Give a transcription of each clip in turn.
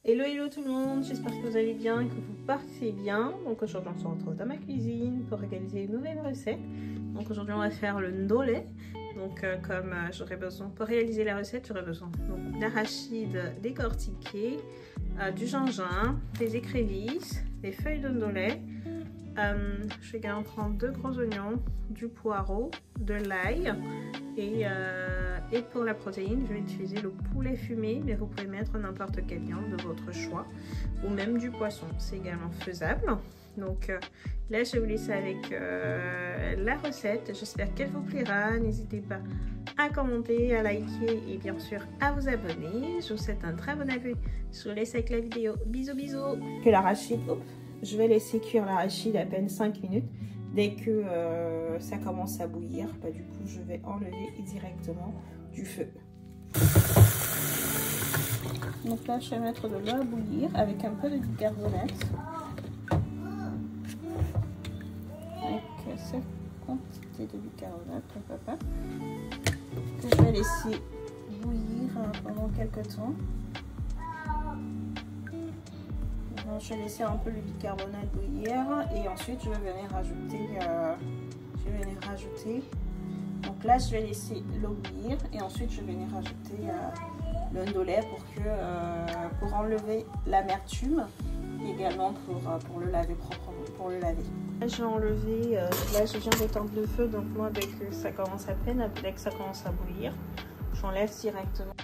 Hello hello tout le monde, j'espère que vous allez bien et que vous partez bien. Donc aujourd'hui on se retrouve dans ma cuisine pour réaliser une nouvelle recette. Donc aujourd'hui on va faire le ndolé. Donc comme j'aurais besoin, pour réaliser la recette, j'aurais besoin d'arachides décortiqués, du gingembre, des écrevisses, des feuilles de ndolé. Je vais également prendre 2 gros oignons, du poireau, de l'ail et pour la protéine je vais utiliser le poulet fumé, mais vous pouvez mettre n'importe quelle viande de votre choix ou même du poisson, c'est également faisable. Donc là je vais vous laisser avec la recette, j'espère qu'elle vous plaira. N'hésitez pas à commenter, à liker et bien sûr à vous abonner. Je vous souhaite un très bon appétit, je vous laisse avec la vidéo, bisous bisous. Que l'arachide, je vais laisser cuire l'arachide à peine 5 minutes. Dès que ça commence à bouillir, du coup je vais enlever directement du feu. Donc là je vais mettre de l'eau à bouillir avec un peu de bicarbonate. Avec cette quantité de bicarbonate, que je vais laisser bouillir pendant quelques temps. Je vais laisser un peu le bicarbonate bouillir et ensuite je vais venir rajouter. Donc là je vais laisser l'eau bouillir et ensuite je vais venir rajouter le ndolé pour enlever l'amertume et également pour le laver proprement, Là j'ai enlevé, là je viens d'éteindre le feu, donc moi dès que ça commence dès que ça commence à bouillir, j'enlève directement.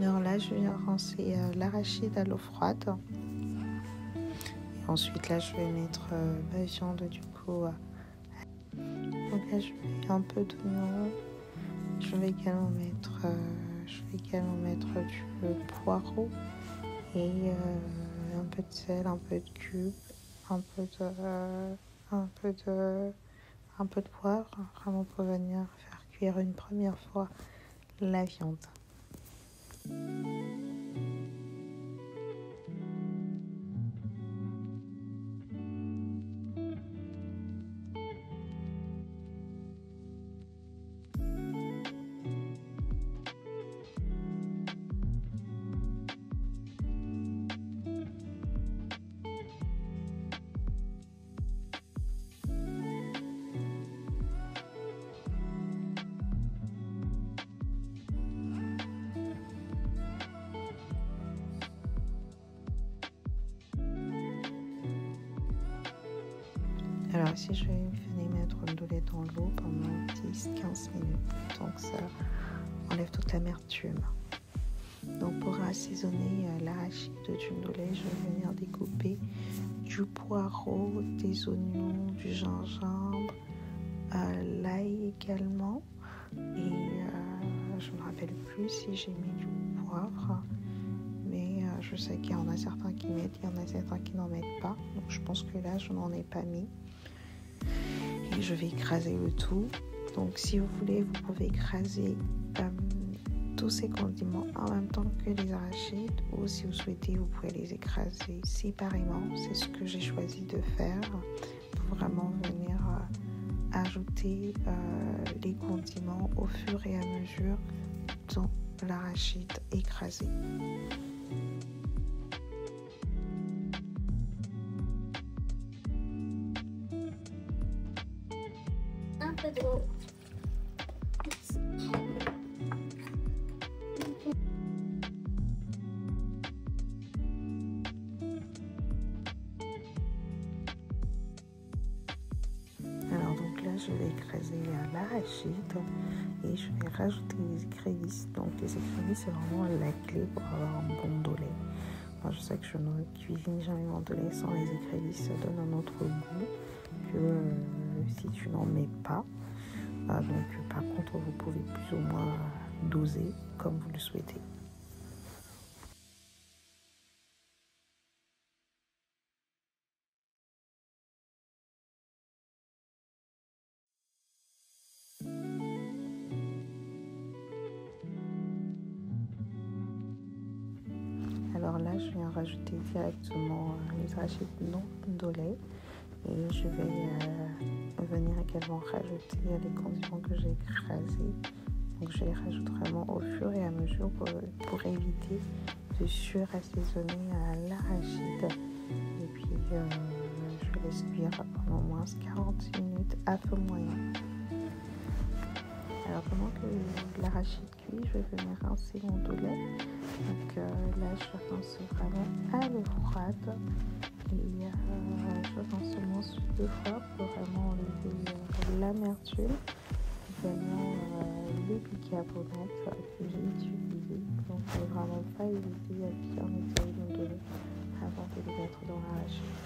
Alors là, je viens rincer l'arachide à l'eau froide. Et ensuite, là, je vais mettre ma viande du coup. Donc là, je mets un peu d'oignon. Je vais également mettre du poireau et un peu de sel, un peu de cube, un peu de poivre, vraiment pour venir faire cuire une première fois la viande. Alors ici je vais venir mettre le ndolé dans l'eau pendant 10-15 minutes, donc ça enlève toute l'amertume. Donc pour assaisonner l'arachide du ndolé, je vais venir découper du poireau, des oignons, du gingembre, l'ail également, et je ne me rappelle plus si j'ai mis du poivre, mais je sais qu'il y en a certains qui mettent, il y en a certains qui n'en mettent pas, donc je pense que là je n'en ai pas mis. Et je vais écraser le tout. Donc si vous voulez, vous pouvez écraser tous ces condiments en même temps que les arachides, ou si vous souhaitez, vous pouvez les écraser séparément. C'est ce que j'ai choisi de faire pour vraiment venir ajouter les condiments au fur et à mesure dans l'arachide écrasé. Un peu d'eau. Alors donc là je vais écraser l'arachide et je vais rajouter les écrevisses. Donc les écrevisses c'est vraiment la clé pour avoir un bon ndolé. Moi je sais que je ne cuisine jamais mon ndolé sans les écrevisses, ça donne un autre goût que si tu n'en mets pas. Donc par contre vous pouvez plus ou moins doser comme vous le souhaitez. Alors Alors là, je viens rajouter directement les arachides non ndolé et je vais venir également rajouter les condiments que j'ai écrasés. Donc je les rajoute vraiment au fur et à mesure pour éviter de surassaisonner l'arachide. Et puis je laisse cuire pendant au moins 40 minutes à feu moyen. Alors pendant que l'arachide cuit, je vais venir rincer mon ndolé. Donc là, je rince vraiment à l'eau froide et je rince au moins 2 fois pour vraiment enlever l'amertume. Également le bicarbonate que j'ai utilisé. Donc il ne faut vraiment pas hésiter à bien nettoyer mon ndolé avant de le mettre dans l'arachide.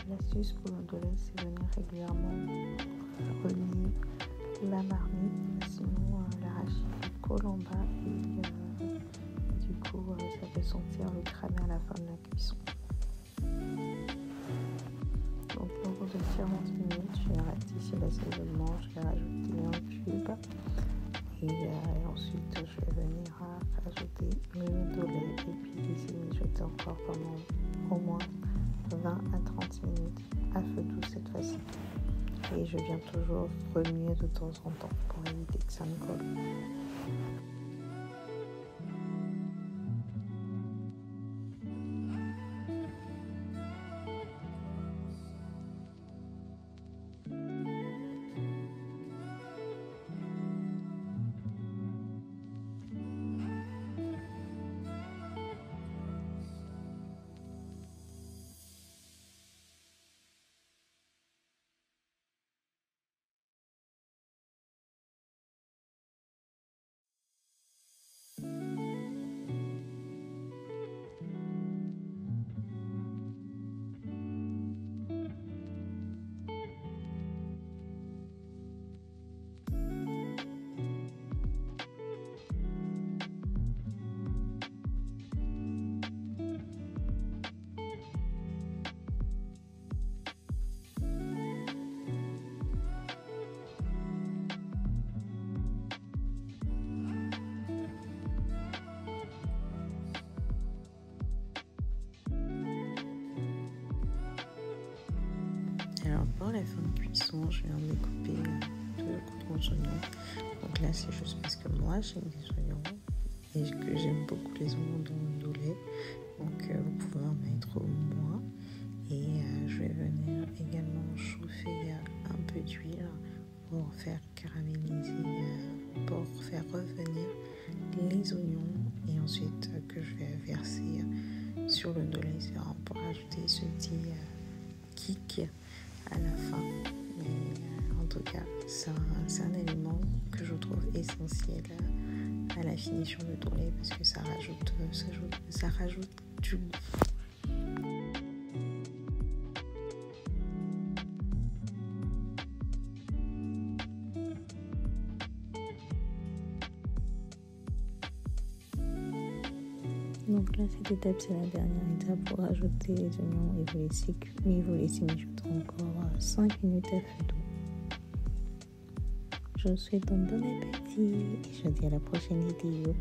L'astuce pour le ndolé, c'est venir régulièrement relier la marmite, sinon l'arachide colle en bas et du coup ça peut sentir le cramer à la fin de la cuisson. Donc au bout de 40 minutes, je vais ratisser l'assaisonnement, je vais rajouter un cube et ensuite je vais venir rajouter le ndolé et puis laisser mijoter encore pendant au moins 20 à 30 minutes à feu doux cette fois-ci. Et je viens toujours remuer de temps en temps pour éviter que ça me colle. Alors pour la fin de cuisson, je viens de découper 2 gros oignons. Donc là c'est juste parce que moi j'aime des oignons et que j'aime beaucoup les oignons dans le ndolé. Donc vous pouvez en mettre moins. Et je vais venir également chauffer un peu d'huile pour faire caraméliser, pour faire revenir les oignons et ensuite que je vais verser sur le ndolé. C'est vraiment pour ajouter ce petit kick à la fin, mais en tout cas c'est un élément que je trouve essentiel à la finition de ndolé parce que ça rajoute du goût. Donc là, cette étape, c'est la dernière étape pour rajouter les oignons et vous laissez mijoter encore 5 minutes à feu doux. Je vous souhaite un bon appétit et je vous dis à la prochaine vidéo.